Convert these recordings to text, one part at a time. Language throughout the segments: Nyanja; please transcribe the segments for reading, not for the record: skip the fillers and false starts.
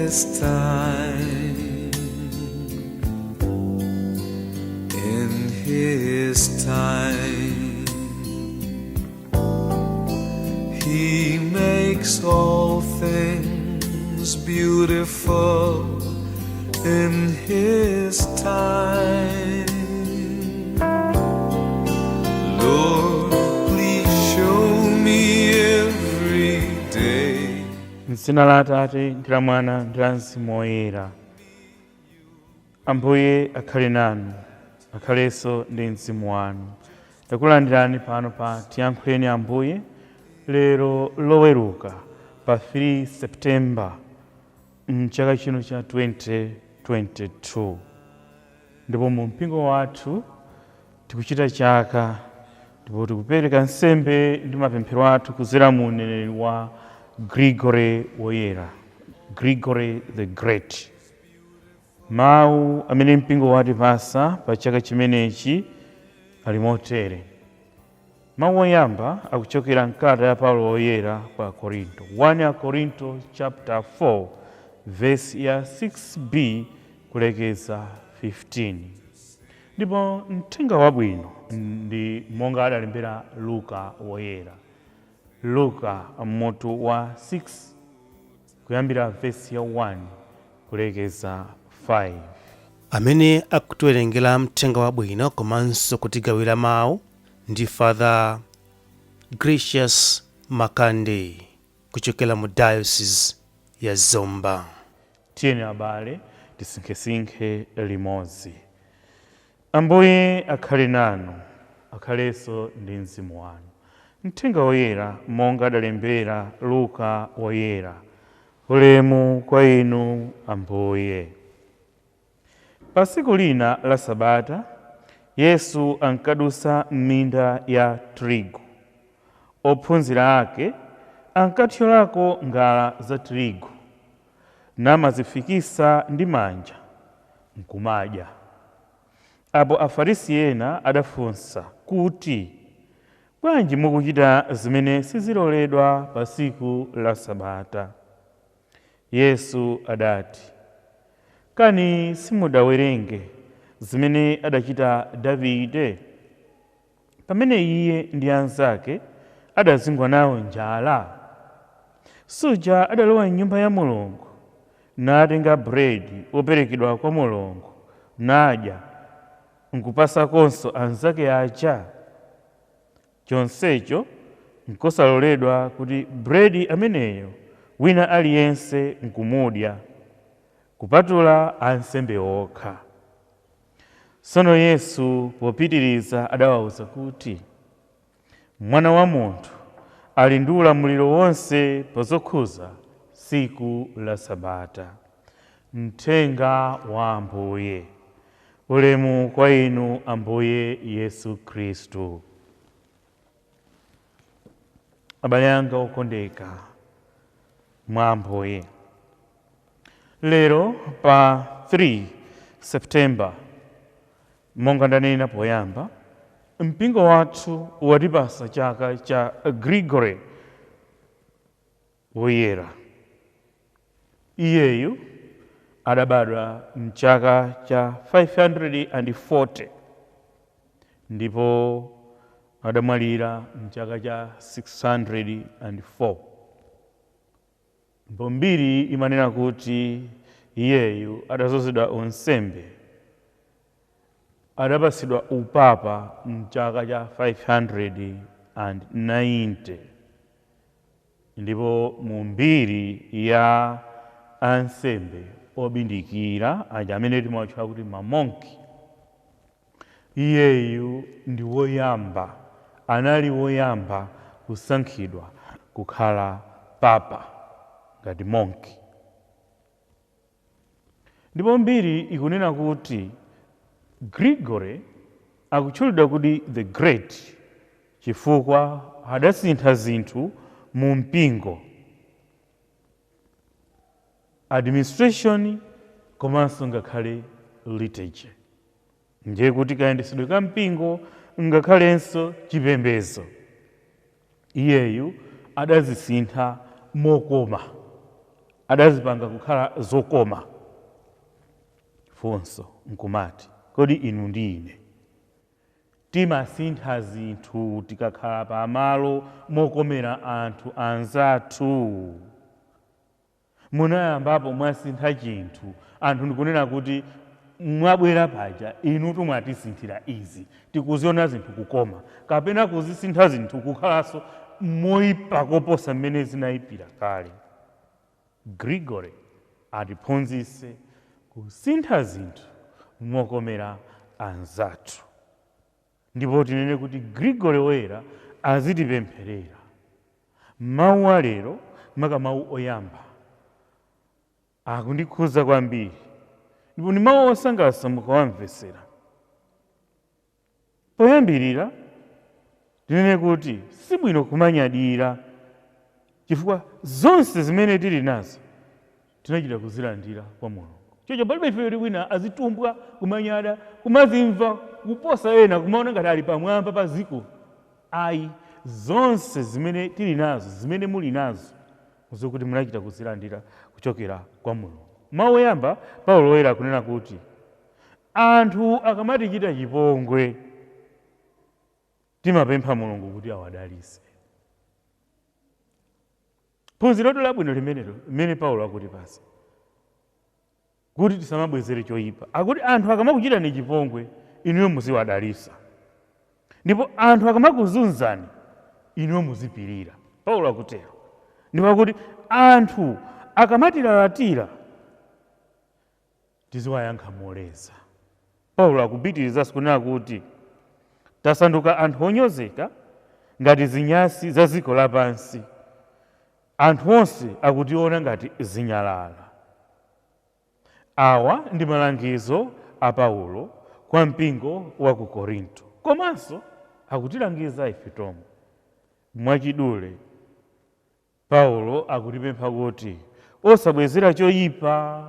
his time, in his time, he makes all things beautiful in his time. Lord, please show me every day. M'dzina la Atate ndi la Mwana ndi la Mzimu Woyera. Ambuye akhale nanu, akhalenso ndi mzimu wanu. Takulandirani pano pa Tiyankhuleni Ambuye, lero loweruka pa 3 Septemba mchaka chino cha 2022. Ndipo mu mpingo wathu tikuchita chaka, ndipo tikupereka nsembe ndi mapemphero athu kudzera mu uneneri wa Gregory Woyera, Gregory the Great. Mawu amene mpingo watipasa pa chaka chimenechi ali motere. Mawu oyamba akuchokera mkalata ya Paulo Woyera kwa Korinto, 1 Korinto chapter 4 verse ya 6b kulekeza 15. Ndipo mthenga wabwino ndi monga adalembera Luka Woyera, Luka mutu wa 6 kuyambira verse ya 1 kulekeza 5. Amene akutiwerengera mthenga wabwino komanso kutigawira mawu ndi Father Gracious Makande kuchokera mu Diocese ya Zomba. Tiyeni abale tisinkhesinkhe limodzi. Ambuye akhale nanu, akhalenso ndi mzimu wanu. Mthenga Woyera monga adalembera Luka Woyera. Ulemu kwa inu Ambuye. Pa tsiku lina la Sabata, Yesu ankadusa m'minda ya tirigu. Ophunzira ake ankathyolako ngala za tirigu, namazifikisa ndi manja nkumadya. Apo Afarisi ena adafunsa kuti, bwanji mukuchita zimene siziloledwa pa tsiku la Sabata? Yesu adati, kani simudawerenge zimene adachita Davide pamene iye ndi anzake adazingwa nawo njala? Suja adalowa m'nyumba ya Mulungu natenga buledi woperekedwa kwa Mulungu nadya nkupasakonso anzake aja? Chonsecho nkosaloledwa kuti buledi ameneyo wina aliyense nkumudya, kupatula ansembe okha. Tsono Yesu popitiriza adawawuza kuti, Mwana wa Munthu ali ndi ulamuliro wonse pa zokhuza tsiku la Sabata. Mthenga wa Ambuye. Ulemu kwa inu Ambuye Yesu Khristu. Abale anga okondeka mwa Ambuye, lero pa 3 Septemba monga ndanena poyamba, mpingo wathu watipasa chaka cha Gregory Woyera. Iyeyu adabadwa mchaka cha 540 ndipo adamwalira mchaka cha 604. Ndipo mbiri imanena kuti iyeyu adazozedwa unsembe, adapasidwa upapa mchaka cha 590. Ndipo mu mbiri ya ansembe obindikira aja amene timawatchula kuti mamonki, iyeyu ndi woyamba, anali woyamba kusankhidwa kukhala papa ngati monki. Ndipo mbiri ikunena kuti Gregory akutchulidwa kuti the Great chifukwa adasintha zinthu mu mpingo, administration komanso ngakhale liturgy. Ndiye kuti kayendesedwe ka mpingo ngakhalenso chipembedzo iyeyu adazisintha mokoma adazipanga kukhala zokoma. Funso nkumati kodi inu ndi ine timasintha zinthu tikakhala pamalo mokomera anthu anzathu? Munayambapo mwasintha chinthu, anthu ndikunena kuti mwabwera paja inu tumwatisinthira izi, tikuziona zinthu kukoma, kapena kuzisintha zinthu kukhalanso moyipa koposa mmene zinayipira kale. Grigore atiphunzitse kusintha zinthu mokomera anzathu. Ndipo tinene kuti Grigore woyera azitipempherera. Mawu alero maka mawu oyamba akundikhuza kwambiri, ndipo ni mawu osangalatsa mukawamvetsera. Poyambirira tinene kuti sibwino kumanyadira, chifukwa zonse zimene tili nazo tinachita kuzilandira kwa Mulungu. Chocho palibe ife wina azitumbwa kumanyada, kumazimva kuposa ena, kumaona ngati ali pamwamba pa ziko. Ayi, zonse zimene tili nazo, zimene muli nazo, zokuti munachita kuzilandira kuchokera kwa Mulungu. Mawu oyamba Paulo woyera kunena kuti anthu akamatichita chipongwe timapempha Mulungu kuti awadalitse. Phunziro labwino limenelo limene Paulo akutipasa kuti tisamabwezere choyipa. Akuti anthu akamakuchitani chipongwe inuyo muziwadalitsa, ndipo anthu akamakuzunzani inuyo muzipirira. Paulo akutero. Ndipo akuti anthu akamatilalatira tiziwayankha moleza. Paulo akupitiriza kunena kuti tasanduka anthu onyozeka ngati zinyasi za dziko lapansi, anthu onse akutiona ngati zinyalala. Awa ndi malangizo a Paulo kwa mpingo wa ku Korinto, komanso akutilangiza ife tomwe. Mwachidule Paulo akutipempha kuti osabwezera choyipa,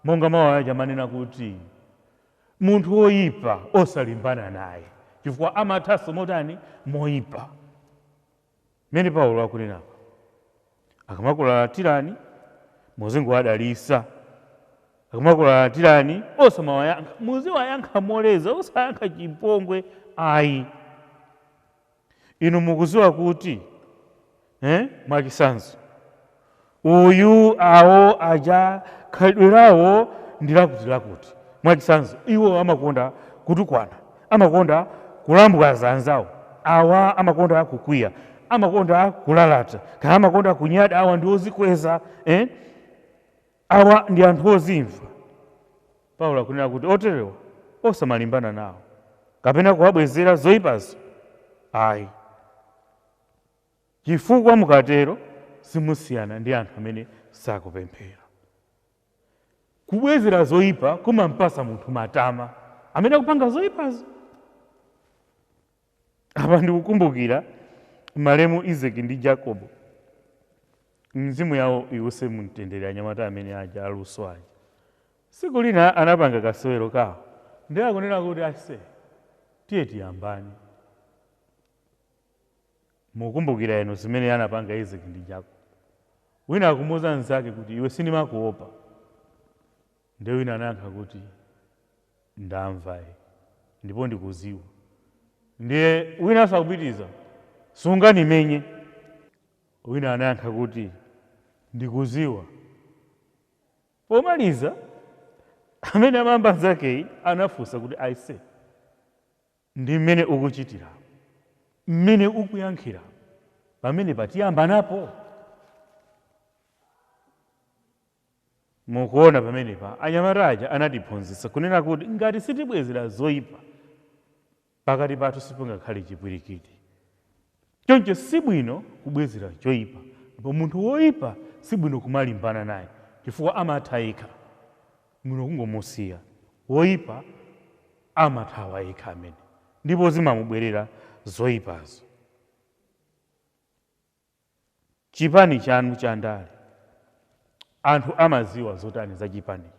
monga mawu aja manena kuti munthu woyipa osalimbana naye, chifukwa amathanso motani moyipa. Mene Paulo akunena akamakulatirani muzingowadalitsa, akamakulatirani osamawayankha, muziwayankha moleza, osayankha chipongwe. Ayi, inu mukuziwa kuti mwachisanzo uyu awo aja khalidwe lawo ndi lakuti. Mwachisanzo iwo amakonda kutukwana, amakonda kulambwaza anzawo, awa amakonda kukwiya, amakonda kulalata, kana amakonda kunyada, awa ndi ozikweza, awa ndi anthu ozimva. Paulo akunena kuti oterewa osamalimbana nawo kapena kuwabwezera zoyipazo. Ayi, chifukwa mukatero simusiyana ndi anthu amene sakupemphera. Kubwezera zoyipa kumampasa munthu matama amene akupanga zoyipazo. Apa ndikukumbukira malemu Isaki ndi Jacobo, mzimu yawo iwuse mumtendere anyamata amene aja aluso aja. Siku lina anapanga kasewero kawo, ndiye akunena kuti ase tiye tiyambani. Mukumbukira eno zimene anapanga Isaki ndi Jacobo. Wina akumuwuza nzake kuti iwe sindimakuopa, ndiye wina anayankha kuti ndamva ndipo ndikuziwa. Ndiye wina sakupitiza sunganimenye. Wina anayankha kuti ndikuziwa. Pomaliza amene amamba nzake anafunsa kuti aise ndi mmene ukuchitira, mmene ukuyankhira, pamene patiyamba napo. Mukuona pamene pa anyamata aja anatiphunzitsa kunena kuti ngati sitibwezera zoyipa pakati pathu sipangakhale chipwirikiti. Choncho sibwino kubwezera choyipa, ndipo munthu woyipa sibwino kumalimbana naye, chifukwa amathayika. Muno kungomusiya woyipa, amathawa yekha amene, ndipo zimamubwerera zoyipazo. Chipani chanu cha ndale, anthu amaziwa zotani za chipani.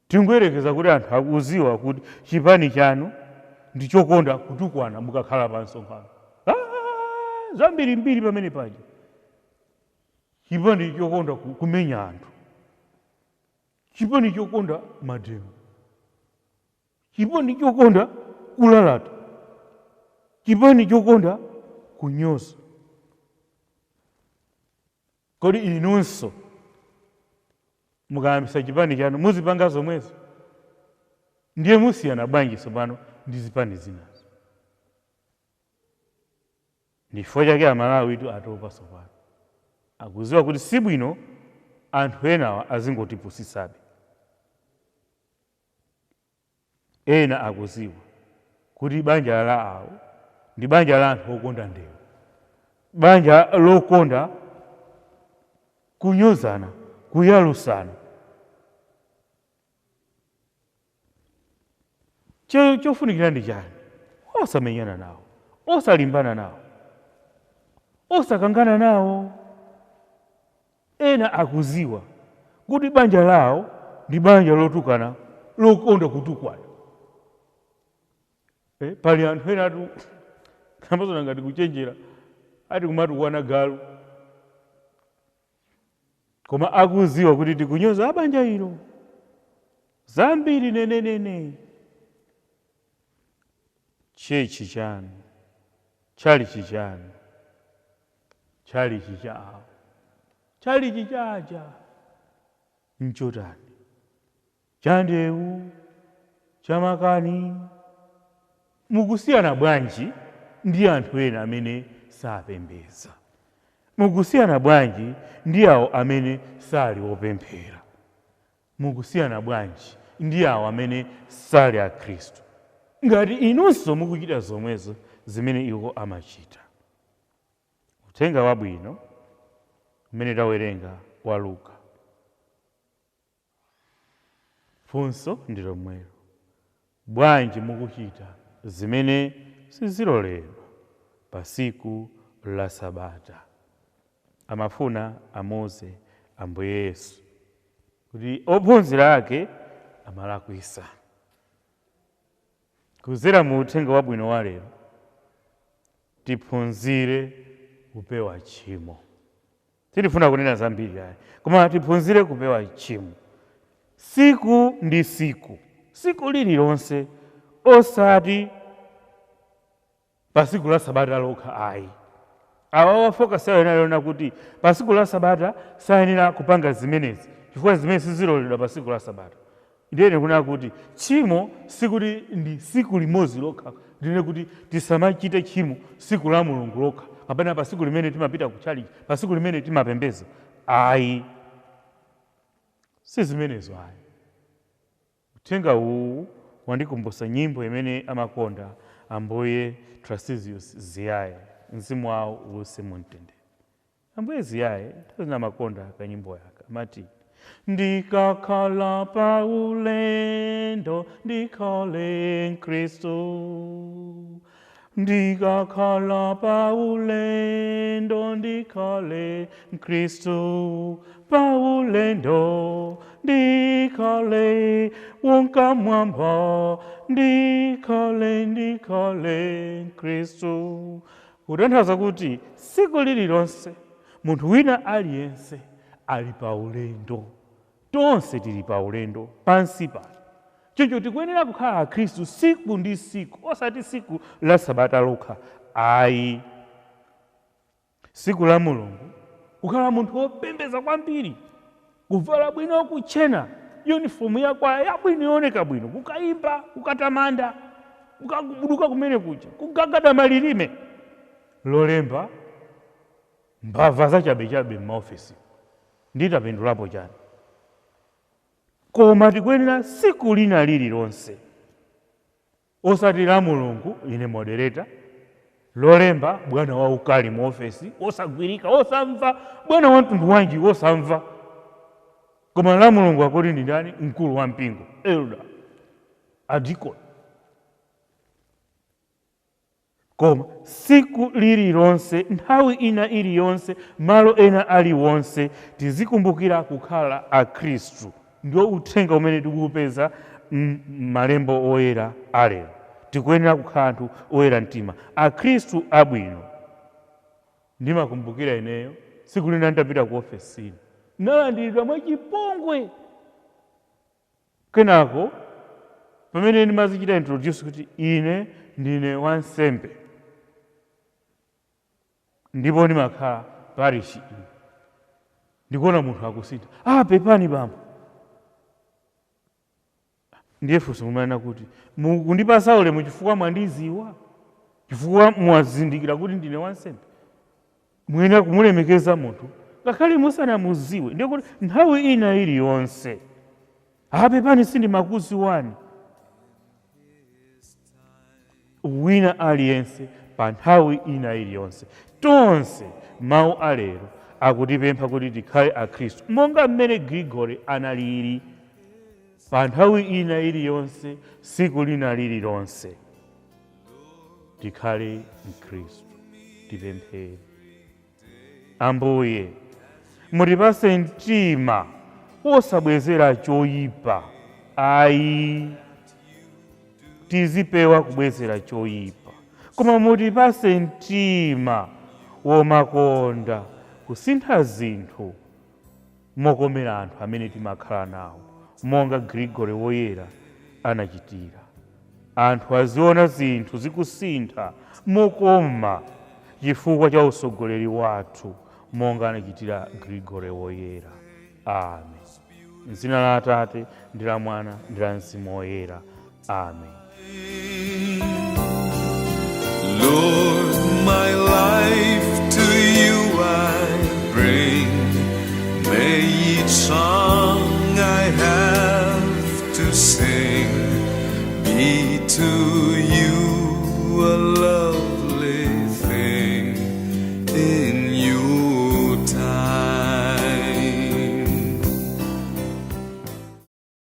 Tingoyerekeza kuti anthu akuziwa kuti chipani chanu ndi chokonda kutukwana mukakhala pa msonkhano. Zambiri mbiri pamene paja. chipani chokonda kumenya anthu, chipani chokonda mademo, chipani chokonda kulalata, chipani chokonda kunyoza. Kodi inunso mukayambisa chipani chanu muzipanga zomwezo? Ndiye musiyana bwanji tsopano ndi zipani zinazo? Ndifo chake Amalawi itu atopa tsopano, akuziwa kuti si bwino anthu enawa azingotipusisabe. Ena akuziwa kuti banja la awo ndi banja la anthu okonda ndewu, banja lokonda kunyozana, kuyalusana. Chofunikira ndi chani? Osamenyana nawo, osalimbana nawo, osakangana nawo. Ena akuziwa kuti banja lawo ndi banja lotukana, lokonda kutukwana. Pali anthu ena atu amazona ngati kuchenjera ati kumatukwana galu, koma akuziwa kuti tikunyoza banja ilo zambiri nenenene. Chechi chanu, chalichi chanu, chalichi chawo, chalichi chaja nchotani, cha ndewu, cha makani. Mukusiyana bwanji ndi anthu ena amene sapembeza? Mukusiyana bwanji ndi awo amene sali opemphera? Mukusiyana bwanji ndi awo amene sali a Khristu? Ngati inunso mukuchita zomwezo zimene iwo amachita. Uthenga wabwino umene tawerenga wa Luka, funso ndi lomwelo: bwanji mukuchita zimene siziloledwa pa tsiku la Sabata? Amafuna amuze Ambuye Yesu kuti ophunzira ake amalakwisa. Kuzera mu uthenga wabwino wa lero, tiphunzire kupewa tchimo. Tilifuna kunena zambiri ayi, koma tiphunzire kupewa tchimo siku ndi siku, siku lililonse, osati pa tsiku la Sabata lokha ayi. Awa wafokasi awo enaliona kuti pa tsiku la Sabata sayenera kupanga zimenezi chifukwa zimene siziloledwa pa tsiku la Sabata. Ndiye kuna kuti tchimo sikuti ndi tsiku limodzi lokha, ndine kuti tisamachite tchimo tsiku la Mulungu lokha, kapena pa tsiku limene timapita kutchalichi, pa tsiku limene timapembeza. Ayi, si zimenezo ayi. Uthenga uwu wandikumbutsa nyimbo imene amakonda Ambuye Trasisius Ziyaye, mzimu wawo uwuse mumtendere. Ambuye Ziyaye tazina makonda kanyimbo yake amati: ndikakhala pa ulendo ndikhale Khristu, ndikakhala pa ulendo ndikhale Khristu, pa ulendo ndikhale wonka mwamba, ndikhale Khristu. Kutanthauza kuti tsiku lililonse munthu wina aliyense ali pa ulendo, tonse tili pa ulendo pansi pano. Choncho tikuyenera kukhala a Khristu siku ndi siku, osati siku la Sabata lokha ayi. Siku la Mulungu kukhala munthu wopembeza kwambiri, kuvala bwino, kuchena, uniform yakwaya yabwino yooneka bwino, kukayimba, kukatamanda, kukagubuduka kumene kuja, kugagada malilime, lolemba mbava zachabechabe m'maofisi, nditapindulapo chani. Koma tikuyenera siku lina lililonse, osati la Mulungu ine moderator, lolemba bwana wa ukali mu ofesi, osagwirika, osamva, bwana wa mtundu wanji osamva. Koma la Mulungu akoti ndi ndani? Mkulu wa mpingo, elder, adikoni. Koma siku lililonse, nthawi ina iliyonse, malo ena aliwonse, tizikumbukira kukhala a Khristu. Ndio uthenga umene tikupeza m'malembo oyera alero. Tikuyenera kukhala anthu oyera mtima, a Khristu abwino. Ndimakumbukira ineyo siku lina ndapita ku ofesini nalandiridwa mwachipongwe. Kenako pamene ndimazichita introduce kuti ine ndine wansembe ndipo ndimakhala parish iyi, ndikuona munthu akusintha, pepani bambo. Ndiye funso mumanena kuti mukundipasa ulemu chifukwa mwandiziwa, chifukwa mwazindikira kuti ndine wansembe. Muyenera kumulemekeza munthu ngakhale musanamuziwe. Ndiye kuti nthawi ina iliyonse, pepani sindimakuziwani. Wina aliyense pa nthawi ina iliyonse. Tonse mawu alero akutipempha kuti tikhale akhristu monga mmene Grigori analili pa nthawi ina iliyonse, siku lina lililonse. Tikhale mkhristu. Tipemphere. Ambuye, mutipase mtima wosabwezera choyipa, ayi tizipewa kubwezera choyipa, koma mutipase mtima womakonda kusintha zinthu mokomera anthu amene timakhala nawo, monga Grigori woyera anachitira. Anthu aziona zinthu zikusintha mokoma chifukwa cha usogoleri wathu, monga anachitira Grigori woyera. Amen. M'dzina la Atate ndi la Mwana ndi la Mzimu woyera. Amen. Lord, my life